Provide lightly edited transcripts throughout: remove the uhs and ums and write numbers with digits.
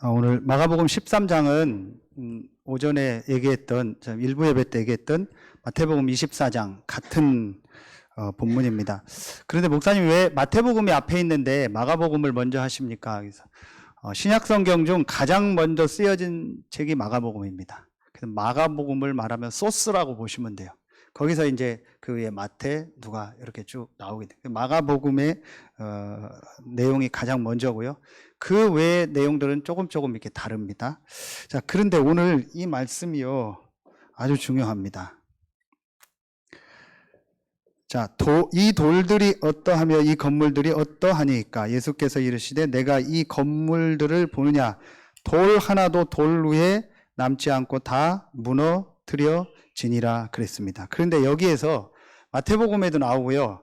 오늘 마가복음 13장은 오전에 얘기했던, 일부 예배 때 얘기했던 마태복음 24장 같은 본문입니다. 그런데 목사님 왜 마태복음이 앞에 있는데 마가복음을 먼저 하십니까? 그래서 신약성경 중 가장 먼저 쓰여진 책이 마가복음입니다. 그래서 마가복음을 말하면 소스라고 보시면 돼요. 거기서 이제 그 위에 마태, 누가 이렇게 쭉 나오게 돼요. 마가복음의 내용이 가장 먼저고요. 그 외의 내용들은 조금 이렇게 다릅니다. 자, 그런데 오늘 이 말씀이요, 아주 중요합니다. 자, 이 돌들이 어떠하며 이 건물들이 어떠하니까 예수께서 이르시되 내가 이 건물들을 보느냐 돌 하나도 돌 위에 남지 않고 다 무너뜨려지니라 그랬습니다. 그런데 여기에서 마태복음에도 나오고요,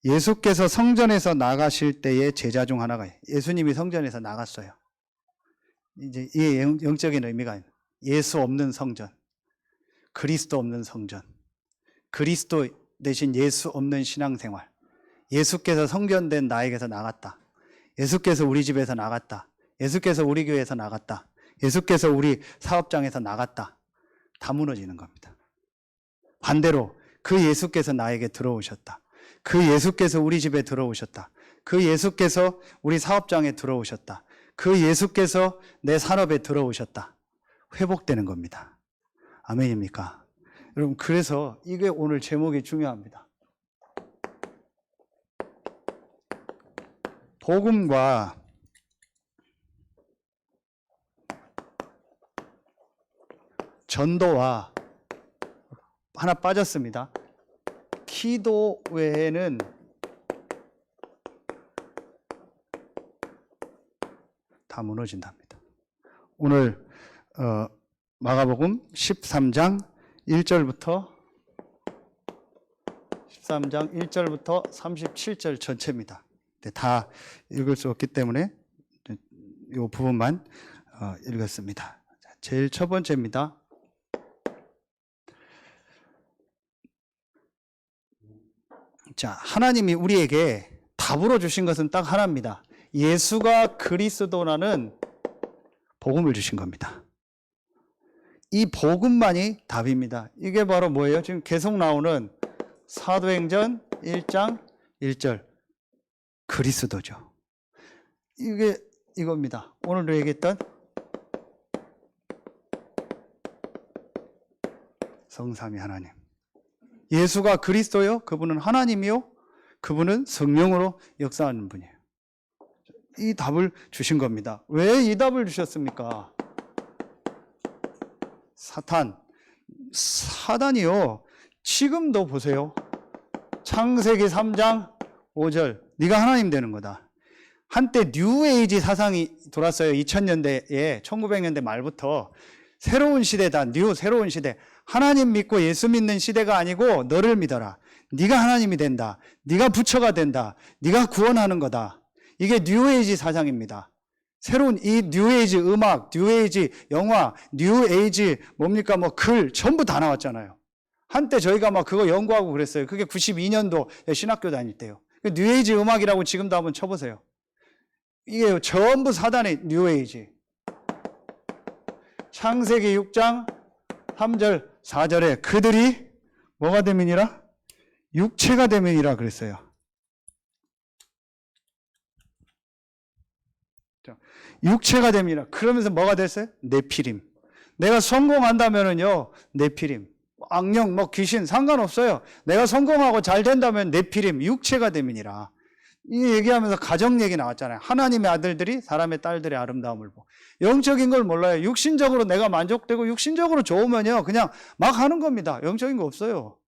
예수께서 성전에서 나가실 때의 제자 중 하나가, 예수님이 성전에서 나갔어요. 이제 이게 영적인 의미가 있는, 예수 없는 성전, 그리스도 없는 성전, 그리스도 대신 예수 없는 신앙생활. 예수께서 성전된 나에게서 나갔다. 예수께서 우리 집에서 나갔다. 예수께서 우리 교회에서 나갔다. 예수께서 우리 사업장에서 나갔다. 다 무너지는 겁니다. 반대로 그 예수께서 나에게 들어오셨다. 그 예수께서 우리 집에 들어오셨다. 그 예수께서 우리 사업장에 들어오셨다. 그 예수께서 내 산업에 들어오셨다. 회복되는 겁니다. 아멘입니까? 여러분, 그래서 이게 오늘 제목이 중요합니다. 복음과 전도와 하나 빠졌습니다. 기도 외에는 다 무너진답니다. 오늘 마가복음 13장 1절부터 37절 전체입니다. 다 읽을 수 없기 때문에 이 부분만 읽었습니다. 제일 첫 번째입니다. 자, 하나님이 우리에게 답으로 주신 것은 딱 하나입니다. 예수가 그리스도라는 복음을 주신 겁니다. 이 복음만이 답입니다. 이게 바로 뭐예요? 지금 계속 나오는 사도행전 1장 1절 그리스도죠. 이게 이겁니다. 오늘도 얘기했던 성삼위 하나님. 예수가 그리스도요, 그분은 하나님이요, 그분은 성령으로 역사하는 분이에요. 이 답을 주신 겁니다. 왜 이 답을 주셨습니까? 사단이요, 지금도 보세요. 창세기 3장 5절 네가 하나님 되는 거다. 한때 뉴에이지 사상이 돌았어요. 2000년대에 1900년대 말부터 새로운 시대다. 새로운 시대. 하나님 믿고 예수 믿는 시대가 아니고 너를 믿어라. 네가 하나님이 된다. 네가 부처가 된다. 네가 구원하는 거다. 이게 뉴에이지 사상입니다. 새로운 이 뉴에이지 음악, 뉴에이지 영화, 뉴에이지 뭡니까? 글 전부 다 나왔잖아요. 한때 저희가 그거 연구하고 그랬어요. 그게 92년도 신학교 다닐 때요. 뉴에이지 음악이라고 지금도 한번 쳐보세요. 이게 전부 사단의 뉴에이지. 창세기 6장 3절 4절에 그들이 뭐가 되면이라? 육체가 되면이라 그랬어요. 육체가 됩니다. 그러면서 뭐가 됐어요? 네피림. 내가 성공한다면은요, 네피림. 악령, 귀신 상관없어요. 내가 성공하고 잘 된다면 네피림, 육체가 되면이라. 이 얘기하면서 가정 얘기 나왔잖아요. 하나님의 아들들이 사람의 딸들의 아름다움을 보고. 영적인 걸 몰라요. 육신적으로 내가 만족되고 육신적으로 좋으면요, 그냥 막 하는 겁니다. 영적인 거 없어요.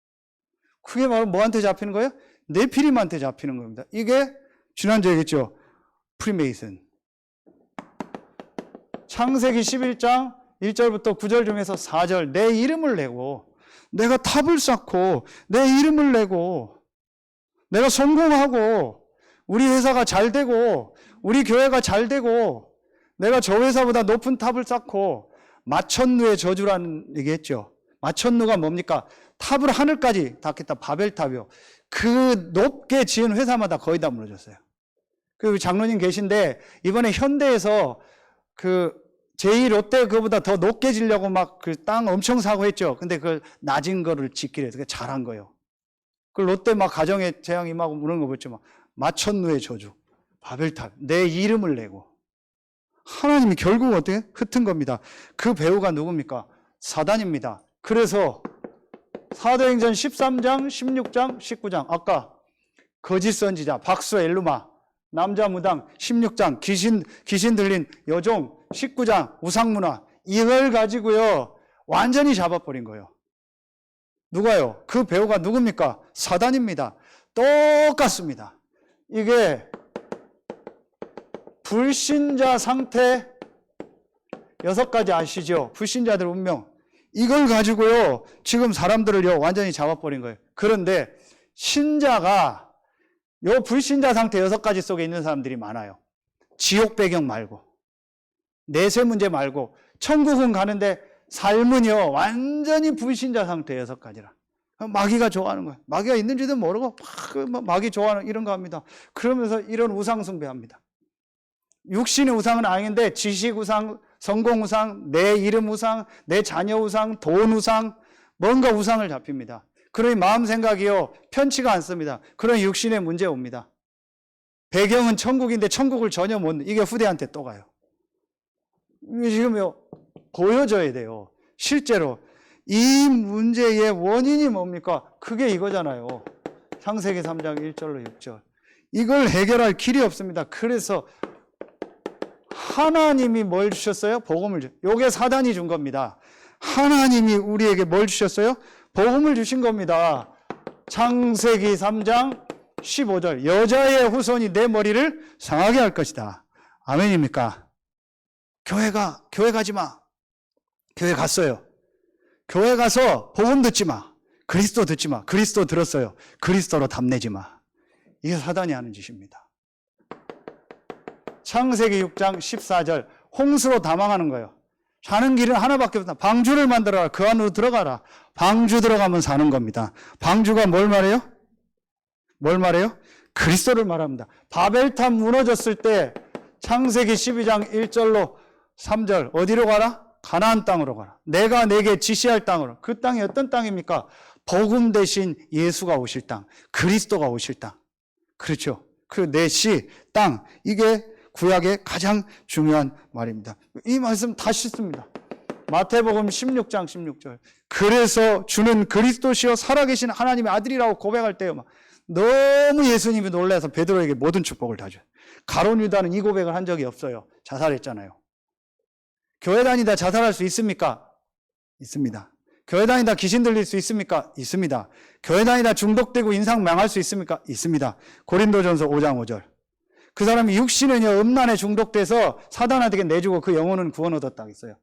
그게 바로 뭐한테 잡히는 거예요? 네피림한테 잡히는 겁니다. 이게 지난주에 얘기했죠. 프리메이슨. 창세기 11장 1절부터 9절 중에서 4절, 내 이름을 내고, 내가 탑을 쌓고, 내 이름을 내고, 내가 성공하고, 우리 회사가 잘 되고, 우리 교회가 잘 되고, 내가 저 회사보다 높은 탑을 쌓고, 마천루의 저주라는 얘기했죠. 마천루가 뭡니까? 탑을 하늘까지 닿겠다. 바벨탑이요. 그 높게 지은 회사마다 거의 다 무너졌어요. 그 장로님 계신데, 이번에 현대에서 제2롯데 그거보다 더 높게 지려고 막 그 땅 엄청 사고 했죠. 근데 그걸 낮은 거를 짓기로 해서 잘한 거예요. 그 롯데 막 가정에 재앙 임하고 그런 거 보죠. 막 마천루의 저주, 바벨탑, 내 이름을 내고. 하나님이 결국 어떻게 흩은 겁니다. 그 배우가 누굽니까? 사단입니다. 그래서 사도행전 13장, 16장, 19장 아까 거짓 선지자, 박수 엘루마, 남자 무당, 16장 귀신 들린 여종, 19장 우상문화, 이걸 가지고요 완전히 잡아버린 거예요. 누가요? 그 배우가 누굽니까? 사단입니다. 똑같습니다. 이게 불신자 상태 6가지 아시죠? 불신자들 운명. 이걸 가지고요 지금 사람들을요 완전히 잡아버린 거예요. 그런데 신자가 요 불신자 상태 6가지 속에 있는 사람들이 많아요. 지옥 배경 말고, 내세 문제 말고, 천국은 가는데 삶은요 완전히 불신자 상태 6가지라. 마귀가 좋아하는 거예요. 마귀가 있는지도 모르고 막 마귀 좋아하는 이런 거 합니다. 그러면서 이런 우상 숭배합니다. 육신의 우상은 아닌데 지식 우상, 성공 우상, 내 이름 우상, 내 자녀 우상, 돈 우상, 뭔가 우상을 잡힙니다. 그러니 마음 생각이요 편치가 않습니다. 그러니 육신의 문제 옵니다. 배경은 천국인데 천국을 전혀 못, 이게 후대한테 또 가요. 이게 지금요 보여져야 돼요. 실제로 이 문제의 원인이 뭡니까? 그게 이거잖아요. 창세기 3장 1절로 6절. 이걸 해결할 길이 없습니다. 그래서 하나님이 뭘 주셨어요? 복음을 주. 요게 사단이 준 겁니다. 하나님이 우리에게 뭘 주셨어요? 복음을 주신 겁니다. 창세기 3장 15절. 여자의 후손이 내 머리를 상하게 할 것이다. 아멘입니까? 교회 가지 마. 교회 갔어요. 교회 가서 복음 듣지 마. 그리스도 듣지 마. 그리스도 들었어요. 그리스도로 답내지 마. 이게 사단이 하는 짓입니다. 창세기 6장 14절. 홍수로 다 망하는 거예요. 사는 길은 하나밖에 없다. 방주를 만들어라. 그 안으로 들어가라. 방주 들어가면 사는 겁니다. 방주가 뭘 말해요? 뭘 말해요? 그리스도를 말합니다. 바벨탑 무너졌을 때 창세기 12장 1절로 3절 어디로 가라? 가나안 땅으로 가라. 내가 내게 지시할 땅으로. 그 땅이 어떤 땅입니까? 복음 대신 예수가 오실 땅, 그리스도가 오실 땅. 그렇죠. 그 내시 땅, 이게 구약의 가장 중요한 말입니다. 이 말씀 다 씻습니다. 마태복음 16장 16절. 그래서 주는 그리스도시요 살아계신 하나님의 아들이라고 고백할 때요, 막 너무 예수님이 놀라서 베드로에게 모든 축복을 다 줘요. 가룟 유다는 이 고백을 한 적이 없어요. 자살했잖아요. 교회 다니다 자살할 수 있습니까? 있습니다. 교회 다니다 귀신 들릴 수 있습니까? 있습니다. 교회 다니다 중독되고 인상 망할 수 있습니까? 있습니다. 고린도전서 5장 5절. 그 사람이 육신은요 음란에 중독돼서 사단한테 내주고 그 영혼은 구원 얻었다 했어요.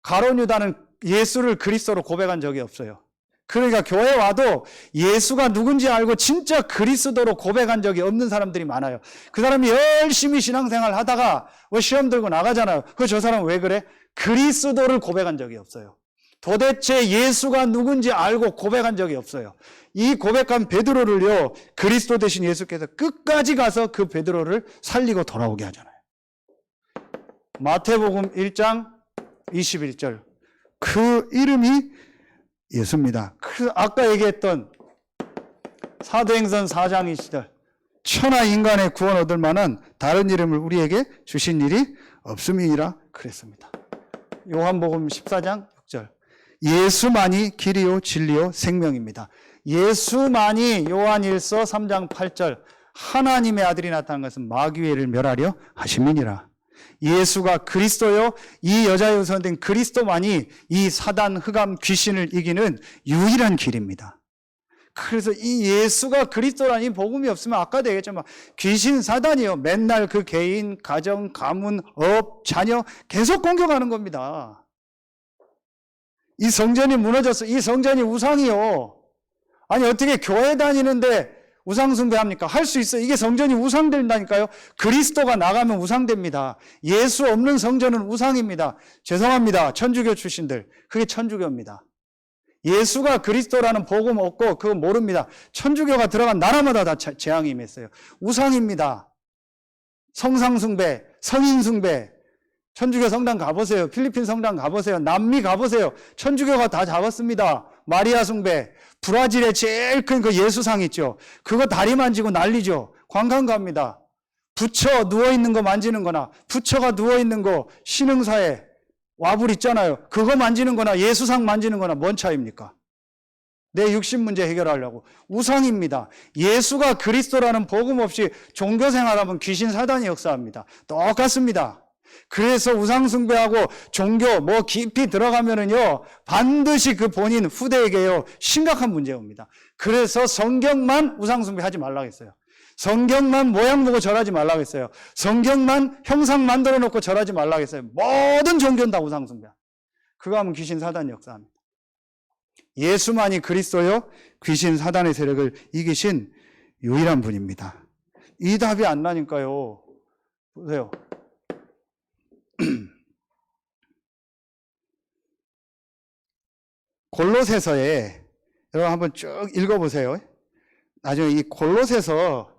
가룟 유다는 예수를 그리스도로 고백한 적이 없어요. 그러니까 교회 와도 예수가 누군지 알고 진짜 그리스도로 고백한 적이 없는 사람들이 많아요. 그 사람이 열심히 신앙생활 하다가 시험 들고 나가잖아요. 저 사람은 왜 그래? 그리스도를 고백한 적이 없어요. 도대체 예수가 누군지 알고 고백한 적이 없어요. 이 고백한 베드로를요 그리스도 대신 예수께서 끝까지 가서 그 베드로를 살리고 돌아오게 하잖아요. 마태복음 1장 21절. 그 이름이 예수입니다. 아까 얘기했던 사도행전 4장 20절. 천하 인간의 구원 얻을 만한 다른 이름을 우리에게 주신 일이 없음이니라 그랬습니다. 요한복음 14장 6절. 예수만이 길이요 진리요 생명입니다. 예수만이 요한일서 3장 8절. 하나님의 아들이 나타난 것은 마귀를 멸하려 하심이니라. 예수가 그리스도요, 이 여자의 후손된 그리스도만이 이 사단, 흑암, 귀신을 이기는 유일한 길입니다. 그래서 이 예수가 그리스도라니 복음이 없으면 아까도 얘기했지만 귀신, 사단이요 맨날 그 개인, 가정, 가문, 업, 자녀 계속 공격하는 겁니다. 이 성전이 무너졌어. 이 성전이 우상이요. 아니 어떻게 교회 다니는데 우상 숭배합니까? 할 수 있어요. 이게 성전이 우상된다니까요. 그리스도가 나가면 우상됩니다. 예수 없는 성전은 우상입니다. 죄송합니다. 천주교 출신들. 그게 천주교입니다. 예수가 그리스도라는 복음 없고 그거 모릅니다. 천주교가 들어간 나라마다 다 재앙이 임했어요. 우상입니다. 성상 숭배, 성인 숭배, 천주교 성당 가보세요. 필리핀 성당 가보세요. 남미 가보세요. 천주교가 다 잡았습니다. 마리아 숭배. 브라질에 제일 큰 그 예수상 있죠. 그거 다리 만지고 난리죠. 관광 갑니다. 부처 누워있는 거 만지는 거나, 부처가 누워있는 거 신흥사에 와불 있잖아요. 그거 만지는 거나 예수상 만지는 거나 뭔 차이입니까? 내 육신 문제 해결하려고. 우상입니다. 예수가 그리스도라는 복음 없이 종교 생활하면 귀신 사단이 역사합니다. 똑같습니다. 그래서 우상숭배하고 종교 뭐 깊이 들어가면은요, 반드시 그 본인 후대에게요, 심각한 문제가 옵니다. 그래서 성경만 우상숭배하지 말라고 했어요. 성경만 모양 보고 절하지 말라고 했어요. 성경만 형상 만들어 놓고 절하지 말라고 했어요. 모든 종교는 다 우상숭배. 그거 하면 귀신 사단이 역사합니다. 예수만이 그리스도요, 귀신 사단의 세력을 이기신 유일한 분입니다. 이 답이 안 나니까요. 보세요. 골로새서에 여러분 한번 쭉 읽어보세요. 나중에 이 골로새서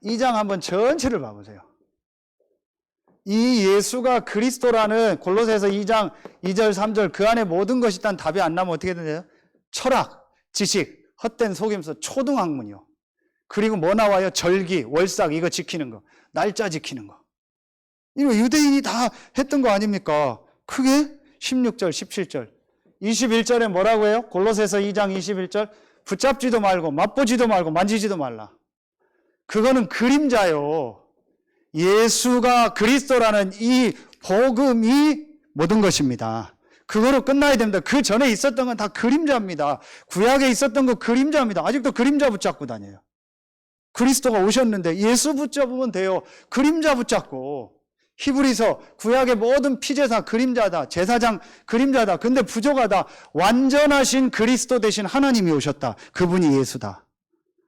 2장 한번 전체를 봐보세요. 이 예수가 그리스도라는 골로새서 2장 2절 3절 그 안에 모든 것이 일단 답이 안 나면 어떻게 되나요? 철학, 지식, 헛된 속임수, 초등학문이요. 그리고 뭐 나와요? 절기, 월삭 이거 지키는 거, 날짜 지키는 거. 이거 유대인이 다 했던 거 아닙니까? 크게 16절, 17절. 21절에 뭐라고 해요? 골로새서 2장 21절. 붙잡지도 말고 맛보지도 말고 만지지도 말라. 그거는 그림자요. 예수가 그리스도라는 이 복음이 모든 것입니다. 그거로 끝나야 됩니다. 그 전에 있었던 건 다 그림자입니다. 구약에 있었던 거 그림자입니다. 아직도 그림자 붙잡고 다녀요. 그리스도가 오셨는데 예수 붙잡으면 돼요. 그림자 붙잡고. 히브리서 구약의 모든 피제사 그림자다. 제사장 그림자다. 근데 부족하다. 완전하신 그리스도 대신 하나님이 오셨다. 그분이 예수다.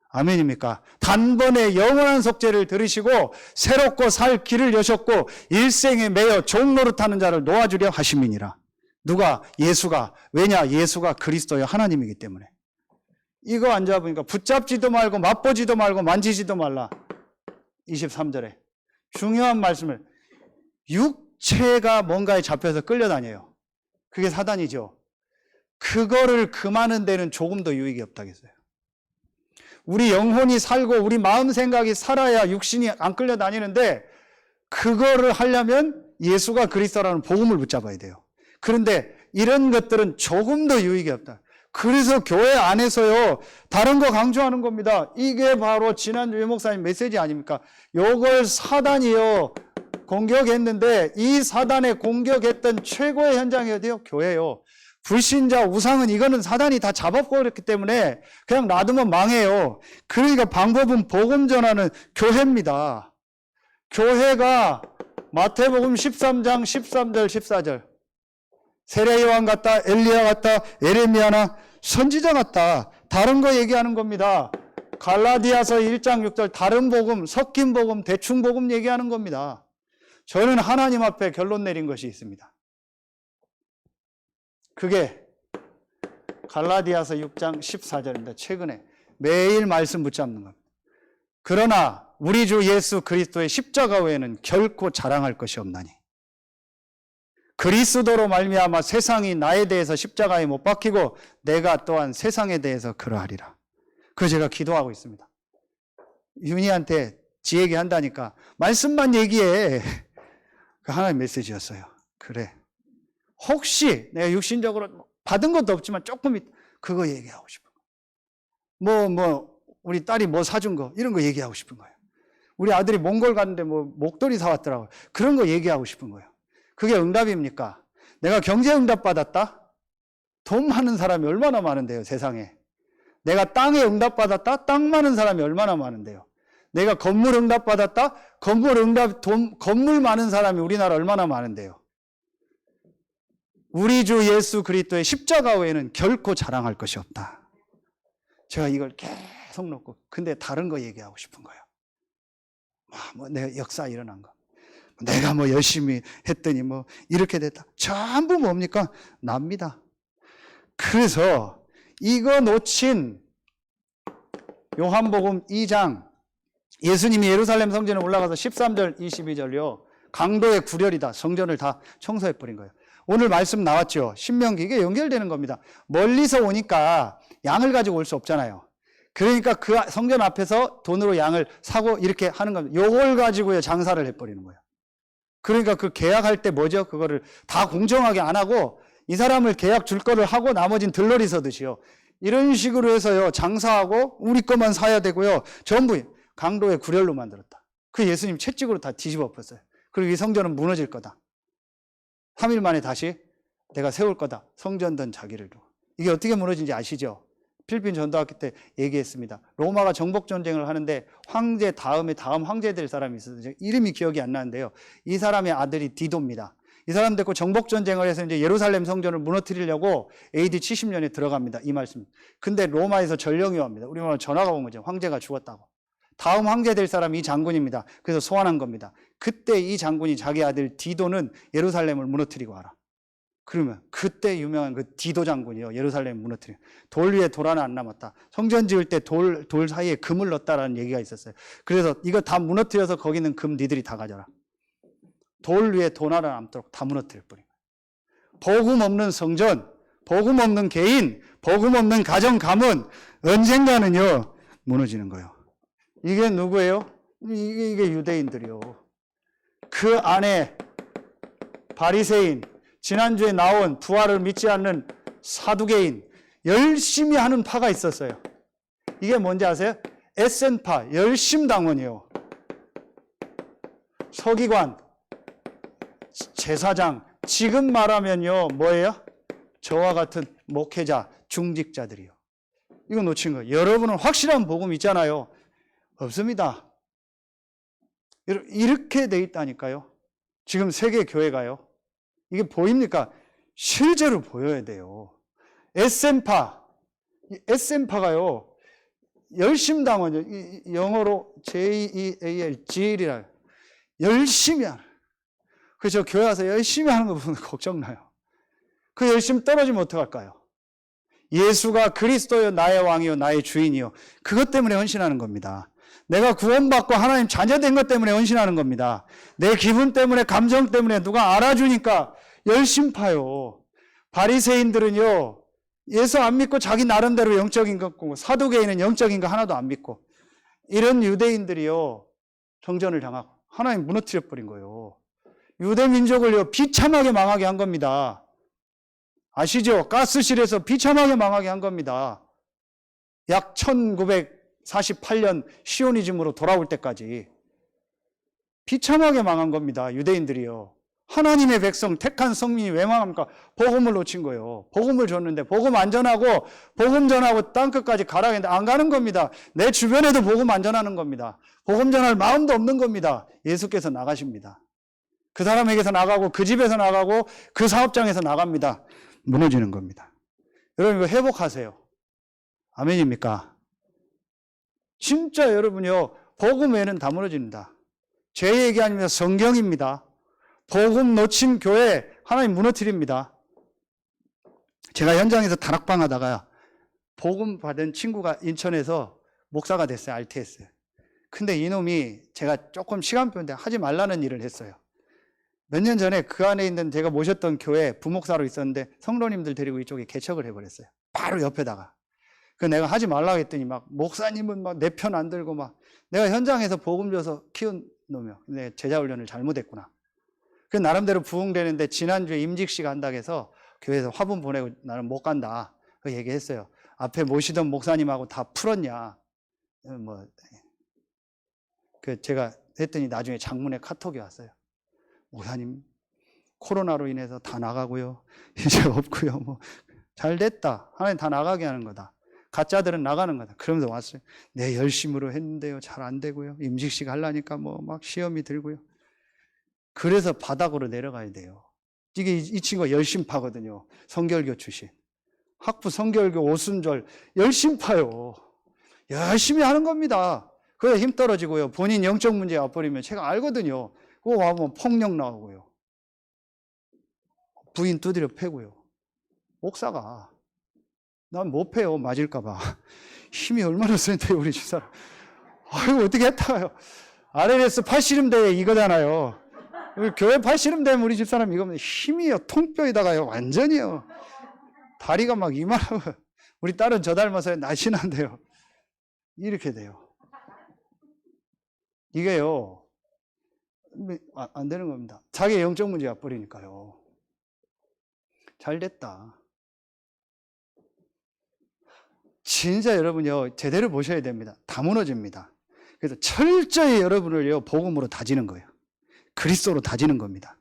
아멘입니까? 단번에 영원한 속죄를 들으시고 새롭고 살 길을 여셨고 일생에 매여 종노릇하는 자를 놓아주려 하심이니라. 누가? 예수가. 왜냐? 예수가 그리스도의 하나님이기 때문에. 이거 안 잡으니까 붙잡지도 말고 맛보지도 말고 만지지도 말라. 23절에 중요한 말씀을, 육체가 뭔가에 잡혀서 끌려다녀요. 그게 사단이죠. 그거를 금하는 데는 조금 더 유익이 없다겠어요. 우리 영혼이 살고 우리 마음 생각이 살아야 육신이 안 끌려다니는데, 그거를 하려면 예수가 그리스도라는 복음을 붙잡아야 돼요. 그런데 이런 것들은 조금 더 유익이 없다. 그래서 교회 안에서요, 다른 거 강조하는 겁니다. 이게 바로 지난주 목사님 메시지 아닙니까? 요걸 사단이요 공격했는데, 이 사단에 공격했던 최고의 현장이 어디요? 교회요. 불신자 우상은 이거는 사단이 다 잡아버렸기 때문에 그냥 놔두면 망해요. 그러니까 방법은 복음 전하는 교회입니다. 교회가 마태복음 13장 13절 14절 세례 요한 같다, 엘리야 같다, 예레미야나 선지자 같다, 다른 거 얘기하는 겁니다. 갈라디아서 1장 6절 다른 복음, 섞인 복음, 대충 복음 얘기하는 겁니다. 저는 하나님 앞에 결론 내린 것이 있습니다. 그게 갈라디아서 6장 14절입니다. 최근에 매일 말씀 붙잡는 겁니다. 그러나 우리 주 예수 그리스도의 십자가 외에는 결코 자랑할 것이 없나니 그리스도로 말미암아 세상이 나에 대해서 십자가에 못 박히고 내가 또한 세상에 대해서 그러하리라. 그래서 제가 기도하고 있습니다. 윤희한테 지 얘기한다니까 말씀만 얘기해. 그 하나의 메시지였어요. 그래, 혹시 내가 육신적으로 받은 것도 없지만 조금 그거 얘기하고 싶은 거. 우리 딸이 뭐 사준 거 이런 거 얘기하고 싶은 거예요. 우리 아들이 몽골 갔는데 뭐 목도리 사왔더라고요. 그런 거 얘기하고 싶은 거예요. 그게 응답입니까? 내가 경제 응답 받았다? 돈 많은 사람이 얼마나 많은데요, 세상에. 내가 땅에 응답 받았다? 땅 많은 사람이 얼마나 많은데요. 내가 건물 응답 받았다? 건물 많은 사람이 우리나라 얼마나 많은데요. 우리 주 예수 그리스도의 십자가 외에는 결코 자랑할 것이 없다. 제가 이걸 계속 놓고, 근데 다른 거 얘기하고 싶은 거예요. 내 역사 일어난 거. 내가 열심히 했더니 이렇게 됐다. 전부 뭡니까? 납니다. 그래서 이거 놓친 요한복음 2장, 예수님이 예루살렘 성전에 올라가서 13절 22절요 강도의 구렬이다. 성전을 다 청소해버린 거예요. 오늘 말씀 나왔죠. 신명기. 이게 연결되는 겁니다. 멀리서 오니까 양을 가지고 올 수 없잖아요. 그러니까 그 성전 앞에서 돈으로 양을 사고 이렇게 하는 겁니다. 요걸 가지고요 장사를 해버리는 거예요. 그러니까 그 계약할 때 뭐죠? 그거를 다 공정하게 안 하고 이 사람을 계약 줄 거를 하고 나머진 들러리 서듯이요. 이런 식으로 해서요 장사하고 우리 것만 사야 되고요. 전부 강도의 구렬로 만들었다. 그 예수님 채찍으로 다 뒤집어 엎었어요. 그리고 이 성전은 무너질 거다. 3일 만에 다시 내가 세울 거다. 성전던 자기를 두고. 이게 어떻게 무너진지 아시죠? 필리핀 전도학교 때 얘기했습니다. 로마가 정복전쟁을 하는데 황제 다음 황제 될 사람이 있었어요. 이름이 기억이 안 나는데요. 이 사람의 아들이 디도입니다. 이 사람 데리고 정복전쟁을 해서 이제 예루살렘 성전을 무너뜨리려고 AD 70년에 들어갑니다. 이 말씀. 근데 로마에서 전령이 옵니다. 우리나라 전화가 온 거죠. 황제가 죽었다고. 다음 황제 될 사람이 이 장군입니다. 그래서 소환한 겁니다. 그때 이 장군이 자기 아들 디도는 예루살렘을 무너뜨리고 와라. 그러면 그때 유명한 그 디도 장군이요. 예루살렘 무너뜨려. 돌 위에 돌 하나 안 남았다. 성전 지을 때 돌 사이에 금을 넣었다라는 얘기가 있었어요. 그래서 이거 다 무너뜨려서 거기 있는 금 니들이 다 가져라. 돌 위에 돈 하나 남도록 다 무너뜨려 버린 거예요. 복음 없는 성전, 복음 없는 개인, 복음 없는 가정 가문 언젠가는요 무너지는 거예요. 이게 누구예요? 이게 유대인들이요. 그 안에 바리새인, 지난주에 나온 부활을 믿지 않는 사두개인, 열심히 하는 파가 있었어요. 이게 뭔지 아세요? 에센파, 열심당원이요. 서기관, 제사장, 지금 말하면요, 뭐예요? 저와 같은 목회자, 중직자들이요. 이거 놓친 거예요. 여러분은 확실한 복음 있잖아요. 없습니다. 이렇게 돼 있다니까요. 지금 세계 교회가요. 이게 보입니까? 실제로 보여야 돼요. 에센파가요. 열심당원이요. 영어로 JEAL, G이라 열심히 하는. 그래서 교회 와서 열심히 하는 거 보면 걱정나요. 그 열심 떨어지면 어떡할까요? 예수가 그리스도요, 나의 왕이요, 나의 주인이요. 그것 때문에 헌신하는 겁니다. 내가 구원받고 하나님 자녀된 것 때문에 헌신하는 겁니다. 내 기분 때문에, 감정 때문에 누가 알아주니까 열심파요. 바리새인들은요, 예수 안 믿고 자기 나름대로 영적인 것 같고, 사두개인은 영적인 거 하나도 안 믿고, 이런 유대인들이요, 정전을 당하고 하나님 무너뜨려 버린 거예요. 유대 민족을요 비참하게 망하게 한 겁니다. 아시죠? 가스실에서 비참하게 망하게 한 겁니다. 약 1948년 시오니즘으로 돌아올 때까지 비참하게 망한 겁니다. 유대인들이요. 하나님의 백성, 택한 성민이 왜 망합니까? 복음을 놓친 거예요. 복음을 줬는데 복음 안 전하고 복음 전하고 땅끝까지 가라 했는데 안 가는 겁니다. 내 주변에도 복음 안 전하는 겁니다. 복음 전할 마음도 없는 겁니다. 예수께서 나가십니다. 그 사람에게서 나가고 그 집에서 나가고 그 사업장에서 나갑니다. 무너지는 겁니다. 여러분 이거 회복하세요. 아멘입니까? 진짜 여러분요 복음 외에는 다 무너집니다. 제 얘기 아닙니다. 성경입니다. 복음 놓친 교회 하나님 무너뜨립니다. 제가 현장에서 다락방 하다가 복음 받은 친구가 인천에서 목사가 됐어요. RTS. 근데 이놈이 제가 조금 시간표인데 하지 말라는 일을 했어요. 몇 년 전에 그 안에 있는 제가 모셨던 교회 부목사로 있었는데 성도님들 데리고 이쪽에 개척을 해버렸어요. 바로 옆에다가. 그 내가 하지 말라고 했더니 막 목사님은 막 내 편 안 들고 막 내가 현장에서 복음 줘서 키운 놈이요. 근데 제자 훈련을 잘못했구나. 그 나름대로 부흥되는데 지난주에 임직식 한다고 해서 교회에서 화분 보내고 나는 못 간다. 그 얘기했어요. 앞에 모시던 목사님하고 다 풀었냐. 제가 했더니 나중에 장문에 카톡이 왔어요. 목사님 코로나로 인해서 다 나가고요. 이제 없고요. 잘 됐다. 하나님 다 나가게 하는 거다. 가짜들은 나가는 거다. 그러면서 왔어요. 내 열심으로 했는데요. 잘 안 되고요. 임직식 하려니까 막 시험이 들고요. 그래서 바닥으로 내려가야 돼요. 이게 이 친구가 열심파거든요. 성결교 출신. 학부 성결교 오순절 열심파요. 열심히 하는 겁니다. 그래서 힘 떨어지고요. 본인 영적 문제 와버리면 제가 알거든요. 그거 와보면 폭력 나오고요. 부인 두드려 패고요. 목사가 난 못 패요. 맞을까봐. 힘이 얼마나 센데 우리 집사람. 아이고 어떻게 했다가요. RLS 팔씨름대회 이거잖아요. 우리 교회 팔씨름 되면 우리 집사람 이거면 힘이요. 통뼈에다가요. 완전히요. 다리가 막 이만하고. 우리 딸은 저 닮아서 날씬한데요. 이렇게 돼요. 이게요. 안 되는 겁니다. 자기의 영적 문제가 뿌리니까요. 잘 됐다. 진짜 여러분요, 제대로 보셔야 됩니다. 다 무너집니다. 그래서 철저히 여러분을요, 복음으로 다지는 거예요. 그리스도로 다지는 겁니다.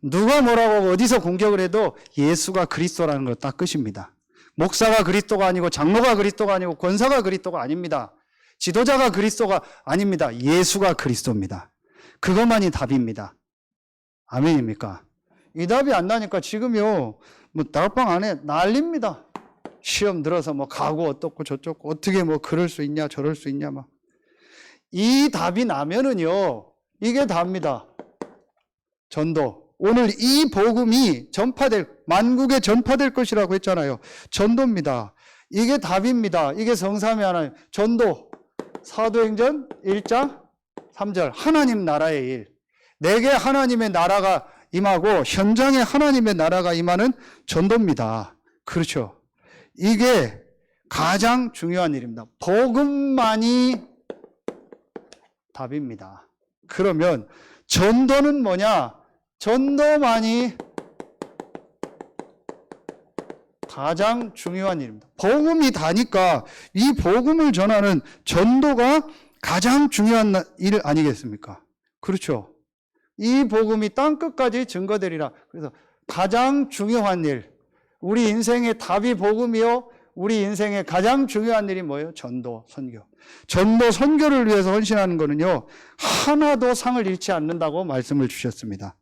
누가 뭐라고 하고 어디서 공격을 해도 예수가 그리스도라는 걸 딱 끝입니다. 목사가 그리스도가 아니고 장로가 그리스도가 아니고 권사가 그리스도가 아닙니다. 지도자가 그리스도가 아닙니다. 예수가 그리스도입니다. 그것만이 답입니다. 아멘입니까? 이 답이 안 나니까 지금요, 뭐 다락방 안에 난립니다. 시험 들어서 뭐 가고 어떻고 저쩌고 어떻게 뭐 그럴 수 있냐 저럴 수 있냐 막. 이 답이 나면은요, 이게 답니다. 전도. 오늘 이 복음이 만국에 전파될 것이라고 했잖아요. 전도입니다. 이게 답입니다. 이게 성삼위 하나님. 전도. 사도행전 1장 3절. 하나님 나라의 일. 내게 하나님의 나라가 임하고 현장에 하나님의 나라가 임하는 전도입니다. 그렇죠. 이게 가장 중요한 일입니다. 복음만이 답입니다. 그러면 전도는 뭐냐? 전도만이 가장 중요한 일입니다. 복음이 다니까 이 복음을 전하는 전도가 가장 중요한 일 아니겠습니까? 그렇죠. 이 복음이 땅끝까지 증거되리라. 그래서 가장 중요한 일, 우리 인생의 답이 복음이요. 우리 인생의 가장 중요한 일이 뭐예요? 전도, 선교. 전도, 선교를 위해서 헌신하는 거는요, 하나도 상을 잃지 않는다고 말씀을 주셨습니다.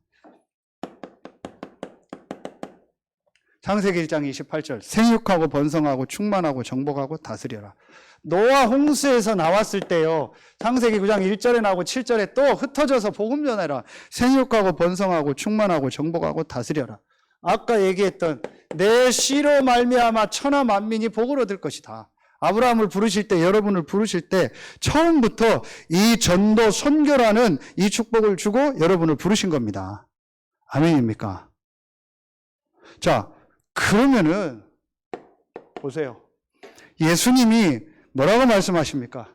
창세기 1장 28절. 생육하고 번성하고 충만하고 정복하고 다스려라. 노아 홍수에서 나왔을 때요, 창세기 9장 1절에 나오고 7절에 또 흩어져서 복음 전해라. 생육하고 번성하고 충만하고 정복하고 다스려라. 아까 얘기했던 내 씨로 말미암아 천하 만민이 복을 얻을 것이다. 아브라함을 부르실 때, 여러분을 부르실 때 처음부터 이 전도 선교라는 이 축복을 주고 여러분을 부르신 겁니다. 아멘입니까? 자, 그러면은 보세요. 예수님이 뭐라고 말씀하십니까?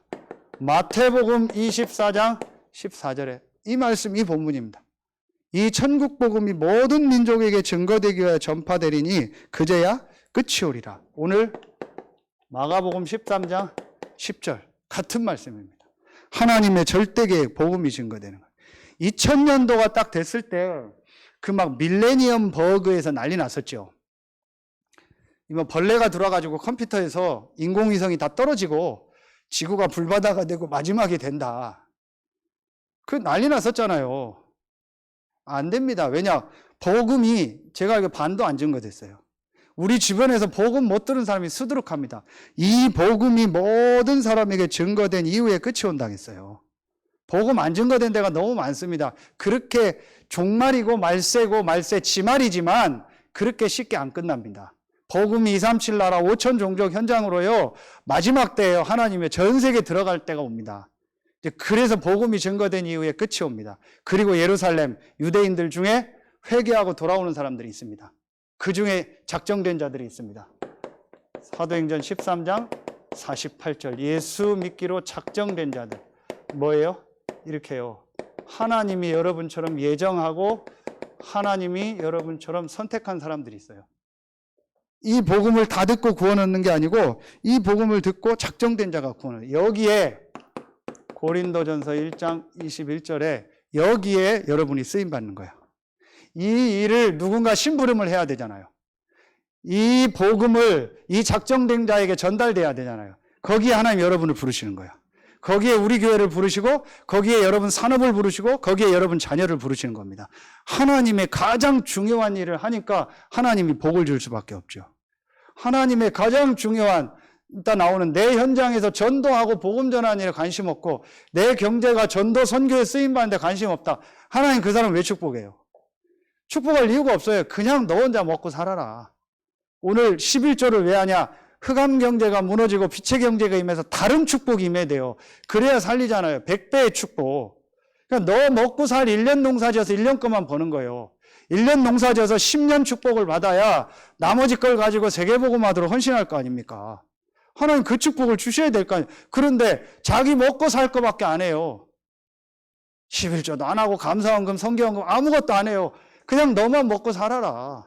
마태복음 24장 14절에 이 말씀, 이 본문입니다. 이 천국 복음이 모든 민족에게 증거되기 위하여 전파되리니 그제야 끝이 오리라. 오늘 마가복음 13장 10절 같은 말씀입니다. 하나님의 절대계획 복음이 증거되는 거예요. 2000년도가 딱 됐을 때 그 막 밀레니엄 버그에서 난리 났었죠. 뭐 벌레가 들어와가지고 컴퓨터에서 인공위성이 다 떨어지고 지구가 불바다가 되고 마지막이 된다. 그 난리 났었잖아요. 안 됩니다. 왜냐? 복음이 제가 알기로 반도 안 증거됐어요. 우리 주변에서 복음 못 들은 사람이 수두룩합니다. 이 복음이 모든 사람에게 증거된 이후에 끝이 온다겠어요. 복음 안 증거된 데가 너무 많습니다. 그렇게 종말이고 말세고 말세 지말이지만 그렇게 쉽게 안 끝납니다. 복음이 237 나라 5천 종족 현장으로요, 마지막 때에요, 하나님의 전 세계 들어갈 때가 옵니다. 그래서 복음이 증거된 이후에 끝이 옵니다. 그리고 예루살렘 유대인들 중에 회개하고 돌아오는 사람들이 있습니다. 그 중에 작정된 자들이 있습니다. 사도행전 13장 48절. 예수 믿기로 작정된 자들. 뭐예요? 이렇게요. 하나님이 여러분처럼 예정하고 하나님이 여러분처럼 선택한 사람들이 있어요. 이 복음을 다 듣고 구원 얻는 게 아니고 이 복음을 듣고 작정된 자가 구원을. 여기에 고린도전서 1장 21절에 여기에 여러분이 쓰임받는 거예요. 이 일을 누군가 심부름을 해야 되잖아요. 이 복음을 이 작정된 자에게 전달돼야 되잖아요. 거기에 하나님 여러분을 부르시는 거예요. 거기에 우리 교회를 부르시고 거기에 여러분 산업을 부르시고 거기에 여러분 자녀를 부르시는 겁니다. 하나님의 가장 중요한 일을 하니까 하나님이 복을 줄 수밖에 없죠. 하나님의 가장 중요한, 일단 나오는 내 현장에서 전도하고 복음 전하는 일에 관심 없고 내 경제가 전도 선교에 쓰임받는데 관심 없다. 하나님 그 사람 왜 축복해요? 축복할 이유가 없어요. 그냥 너 혼자 먹고 살아라. 오늘 11조를 왜 하냐? 흑암 경제가 무너지고 빛의 경제가 임해서 다른 축복이 임해야 돼요. 그래야 살리잖아요. 100배의 축복. 그러니까 너 먹고 살 1년 농사 지어서 1년 것만 버는 거예요. 1년 농사 지어서 10년 축복을 받아야 나머지 걸 가지고 세계복음화로 헌신할 거 아닙니까? 하나님 그 축복을 주셔야 될 거 아니에요. 그런데 자기 먹고 살 거밖에 안 해요. 11조도 안 하고 감사원금, 성경원금 아무것도 안 해요. 그냥 너만 먹고 살아라.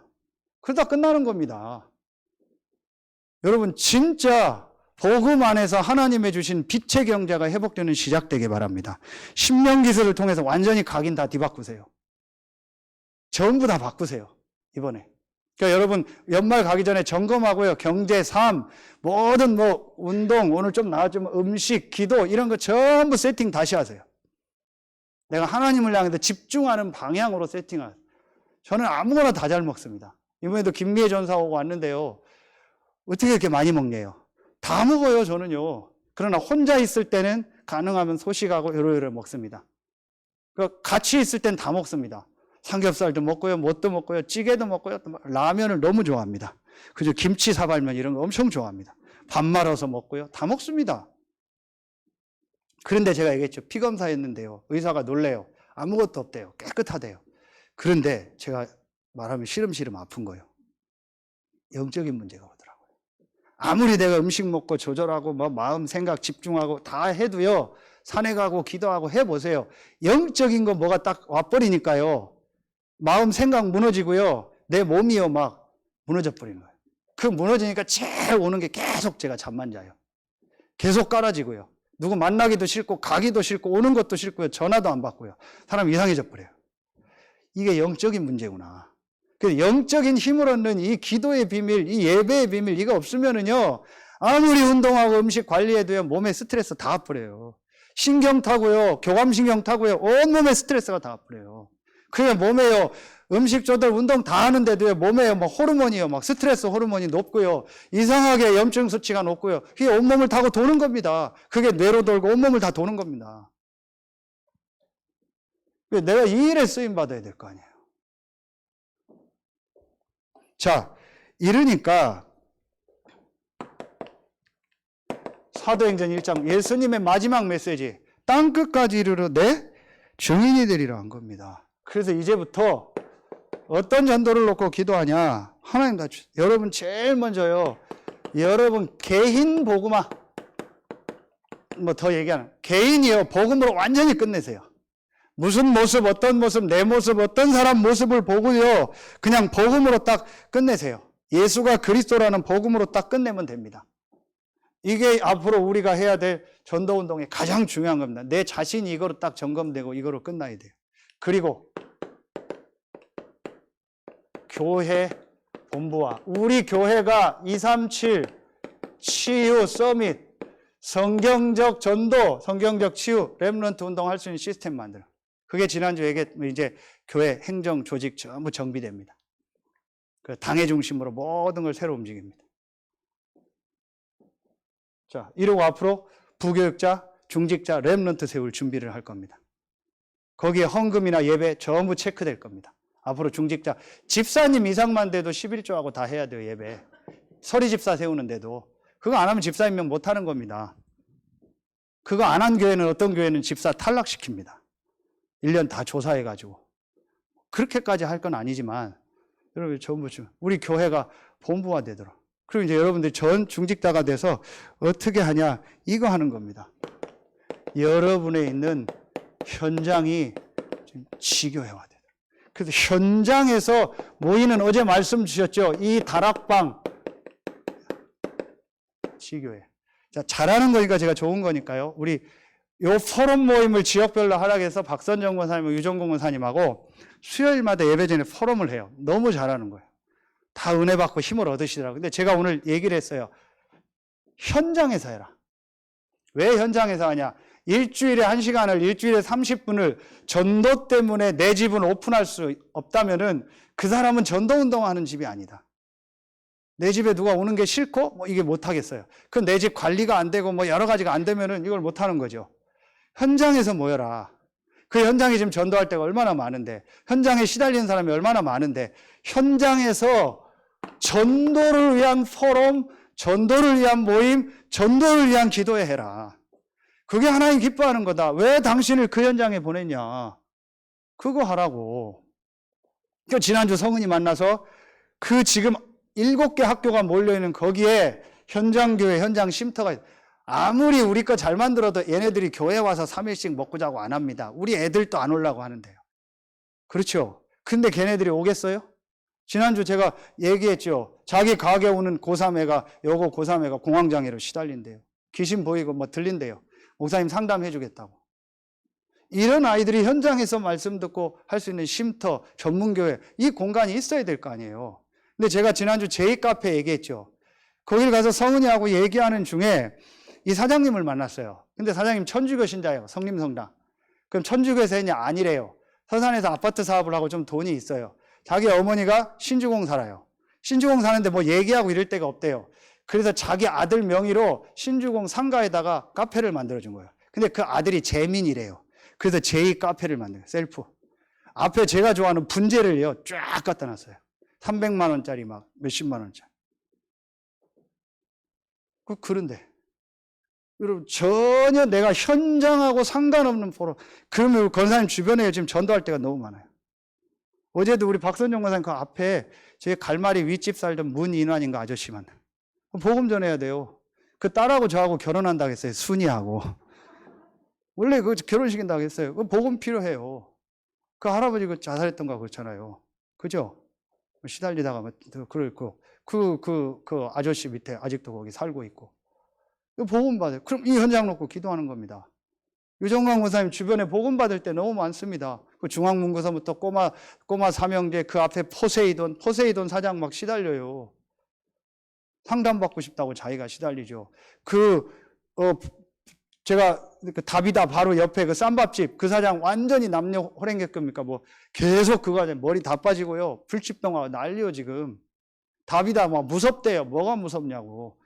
그러다 끝나는 겁니다. 여러분 진짜 복음 안에서 하나님의 주신 빛의 경제가 회복되는 시작되길 바랍니다. 신명기술을 통해서 완전히 각인 다 뒤바꾸세요. 전부 다 바꾸세요. 이번에. 그러니까 여러분 연말 가기 전에 점검하고요. 경제, 삶, 모든 운동, 오늘 좀 나왔지만 음식, 기도 이런 거 전부 세팅 다시 하세요. 내가 하나님을 향해서 집중하는 방향으로 세팅하세요. 저는 아무거나 다 잘 먹습니다. 이번에도 김미애 전사 오고 왔는데요. 어떻게 이렇게 많이 먹네요. 다 먹어요, 저는요. 그러나 혼자 있을 때는 가능하면 소식하고 요러요러 먹습니다. 같이 있을 땐 다 먹습니다. 삼겹살도 먹고요, 뭣도 먹고요, 찌개도 먹고요, 라면을 너무 좋아합니다. 그죠? 김치 사발면 이런 거 엄청 좋아합니다. 밥 말아서 먹고요, 다 먹습니다. 그런데 제가 얘기했죠. 피검사 했는데요. 의사가 놀래요. 아무것도 없대요. 깨끗하대요. 그런데 제가 말하면 시름시름 아픈 거예요. 영적인 문제가 오더라고요. 아무리 내가 음식 먹고 조절하고 마음 생각 집중하고 다 해도요. 산에 가고 기도하고 해보세요. 영적인 거 뭐가 딱 와버리니까요. 마음 생각 무너지고요. 내 몸이요 막 무너져 버리는 거예요. 그 무너지니까 제일 오는 게 계속 제가 잠만 자요. 계속 깔아지고요. 누구 만나기도 싫고 가기도 싫고 오는 것도 싫고요. 전화도 안 받고요. 사람 이상해져 버려요. 이게 영적인 문제구나. 그래서 영적인 힘을 얻는 이 기도의 비밀, 이 예배의 비밀 이거 없으면은요. 아무리 운동하고 음식 관리해도요. 몸에 스트레스 다 와버려요. 신경 타고요. 교감신경 타고요. 온몸에 스트레스가 다 와버려요. 그래 몸에요. 음식 조절 운동 다 하는데도요. 몸에요. 막 호르몬이요. 막 스트레스 호르몬이 높고요. 이상하게 염증 수치가 높고요. 그게 온몸을 타고 도는 겁니다. 그게 뇌로 돌고 온몸을 다 도는 겁니다. 내가 이 일에 쓰임 받아야 될 거 아니에요. 자, 이러니까 사도행전 1장 예수님의 마지막 메시지 땅끝까지 이르러 내 증인이 되리라 한 겁니다. 그래서 이제부터 어떤 전도를 놓고 기도하냐? 하나님 다 주세요. 여러분 제일 먼저요. 여러분 개인 복음화 더 얘기하는 개인이요. 복음으로 완전히 끝내세요. 무슨 모습, 어떤 모습, 내 모습, 어떤 사람 모습을 보고요. 그냥 복음으로 딱 끝내세요. 예수가 그리스도라는 복음으로 딱 끝내면 됩니다. 이게 앞으로 우리가 해야 될 전도운동의 가장 중요한 겁니다. 내 자신이 이거로 딱 점검되고 이거로 끝나야 돼요. 그리고 교회 본부와 우리 교회가 237 치유 서밋 성경적 전도, 성경적 치유, 렘넌트 운동할 수 있는 시스템 만들어. 그게 지난주에 이제 교회 행정 조직 전부 정비됩니다. 그 당의 중심으로 모든 걸 새로 움직입니다. 자, 이러고 앞으로 부교육자, 중직자, 렘넌트 세울 준비를 할 겁니다. 거기에 헌금이나 예배 전부 체크될 겁니다. 앞으로 중직자, 집사님 이상만 돼도 11조하고 다 해야 돼요, 예배. 서리 집사 세우는데도. 그거 안 하면 집사 임명 못 하는 겁니다. 그거 안 한 교회는 어떤 교회는 집사 탈락시킵니다. 1년 다 조사해가지고. 그렇게까지 할 건 아니지만, 여러분, 전부 우리 교회가 본부화 되도록. 그리고 이제 여러분들이 전 중직자가 돼서 어떻게 하냐, 이거 하는 겁니다. 여러분에 있는 현장이 지교회화 되도록. 그래서 현장에서 모이는 어제 말씀 주셨죠? 이 다락방, 지교회. 자, 잘하는 거니까 제가 좋은 거니까요. 우리 요 포럼 모임을 지역별로 하락해서 박선정 권사님, 유정공 권사님하고 수요일마다 예배 전에 포럼을 해요. 너무 잘하는 거예요. 다 은혜 받고 힘을 얻으시더라고요. 근데 제가 오늘 얘기를 했어요. 현장에서 해라. 왜 현장에서 하냐? 일주일에 1시간을, 일주일에 30분을 전도 때문에 내 집은 오픈할 수 없다면은 그 사람은 전도 운동하는 집이 아니다. 내 집에 누가 오는 게 싫고 이게 못 하겠어요. 그럼 내 집 관리가 안 되고 여러 가지가 안 되면은 이걸 못 하는 거죠. 현장에서 모여라. 그 현장에 지금 전도할 때가 얼마나 많은데, 현장에 시달리는 사람이 얼마나 많은데, 현장에서 전도를 위한 포럼, 전도를 위한 모임, 전도를 위한 기도회 해라. 그게 하나님 기뻐하는 거다. 왜 당신을 그 현장에 보냈냐. 그거 하라고. 그 지난주 성은이 만나서 그 지금 7개 학교가 몰려있는 거기에 현장교회, 현장 쉼터가 아무리 우리 거 잘 만들어도 얘네들이 교회 와서 3일씩 먹고 자고 안 합니다. 우리 애들도 안 오려고 하는데요. 그렇죠? 근데 걔네들이 오겠어요? 지난주 제가 얘기했죠. 자기 가게 오는 고3애가, 여고 고3애가 공황장애로 시달린대요. 귀신 보이고 뭐 들린대요. 목사님 상담해 주겠다고. 이런 아이들이 현장에서 말씀 듣고 할 수 있는 쉼터, 전문교회, 이 공간이 있어야 될 거 아니에요. 근데 제가 지난주 제2카페 얘기했죠. 거길 가서 성은이하고 얘기하는 중에 이 사장님을 만났어요. 근데 사장님 천주교 신자예요. 성림성당. 그럼 천주교에서 했냐? 아니래요. 서산에서 아파트 사업을 하고 좀 돈이 있어요. 자기 어머니가 신주공 살아요. 신주공 사는데 뭐 얘기하고 이럴 데가 없대요. 그래서 자기 아들 명의로 신주공 상가에다가 카페를 만들어준 거예요. 근데 그 아들이 재민이래요. 그래서 제2 카페를 만들어요. 셀프. 앞에 제가 좋아하는 분재를요, 쫙 갖다 놨어요. 300만 원짜리 막 몇십만 원짜리. 그런데 여러분 전혀 내가 현장하고 상관없는 포럼. 그러면 권사님 주변에 지금 전도할 때가 너무 많아요. 어제도 우리 박선영 권사님 그 앞에 제 갈마리 윗집 살던 문인환인가 아저씨 만나요. 복음 전해야 돼요. 그 딸하고 저하고 결혼한다고 했어요. 순이하고. 원래 그 결혼시킨다고 했어요. 그 복음 필요해요. 그 할아버지 그 자살했던 거 그렇잖아요. 그죠? 시달리다가 그 아저씨 밑에 아직도 거기 살고 있고. 복음 받아요. 그럼 이 현장 놓고 기도하는 겁니다. 유정광 권사님 주변에 복음 받을 때 너무 많습니다. 그 중앙문고서부터 꼬마 삼형제 그 앞에 포세이돈 사장 막 시달려요. 상담받고 싶다고 자기가 시달리죠. 제가 그 다비다 바로 옆에 그 쌈밥집 그 사장 완전히 남녀 호랭객급입니까? 뭐 계속 그거 머리 다 빠지고요. 불집동하고 난리요 지금. 다비다 막 무섭대요. 뭐가 무섭냐고.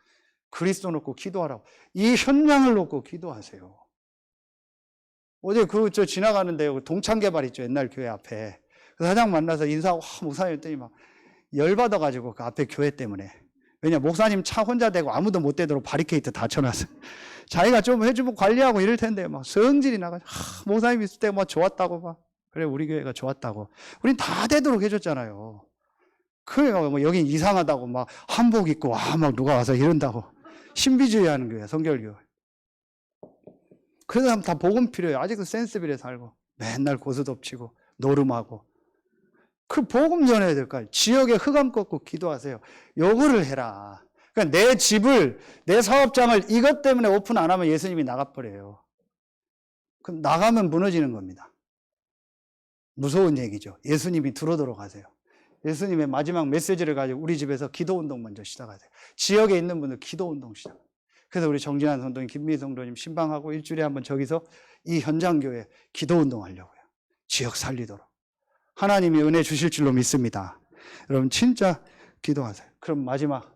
그리스도 놓고 기도하라고. 이 현장을 놓고 기도하세요. 어제 저 지나가는데 동창개발 있죠. 옛날 교회 앞에. 그 사장 만나서 인사하고 목사님 했더니 막 열받아가지고 그 앞에 교회 때문에. 왜냐 목사님 차 혼자 대고 아무도 못 대도록 바리케이트 다 쳐놨어요. 자기가 좀 해주면 관리하고 이럴 텐데 막 성질이 나가지고 목사님 있을 때 뭐 좋았다고 막. 그래 우리 교회가 좋았다고. 우린 다 되도록 해줬잖아요. 그래가 뭐 여긴 이상하다고 막 한복 입고 막 누가 와서 이런다고. 신비주의 하는 교회, 성결교회. 그런 사람 다 복음 필요해요. 아직도 센스빌에 살고 맨날 고수 덮치고 노름하고. 그 복음 전해야 될 거 아니에요. 지역에 흑암 꺾고 기도하세요. 요거를 해라. 그러니까 내 집을, 내 사업장을 이것 때문에 오픈 안 하면 예수님이 나가버려요. 그럼 나가면 무너지는 겁니다. 무서운 얘기죠. 예수님이 들어오도록 하세요. 예수님의 마지막 메시지를 가지고 우리 집에서 기도운동 먼저 시작하세요. 지역에 있는 분들 기도운동 시작. 그래서 우리 정진환 성도님, 김미희 성도님 신방하고 일주일에 한번 저기서 이 현장교회 기도운동 하려고요. 지역 살리도록. 하나님이 은혜 주실 줄로 믿습니다. 여러분 진짜 기도하세요. 그럼 마지막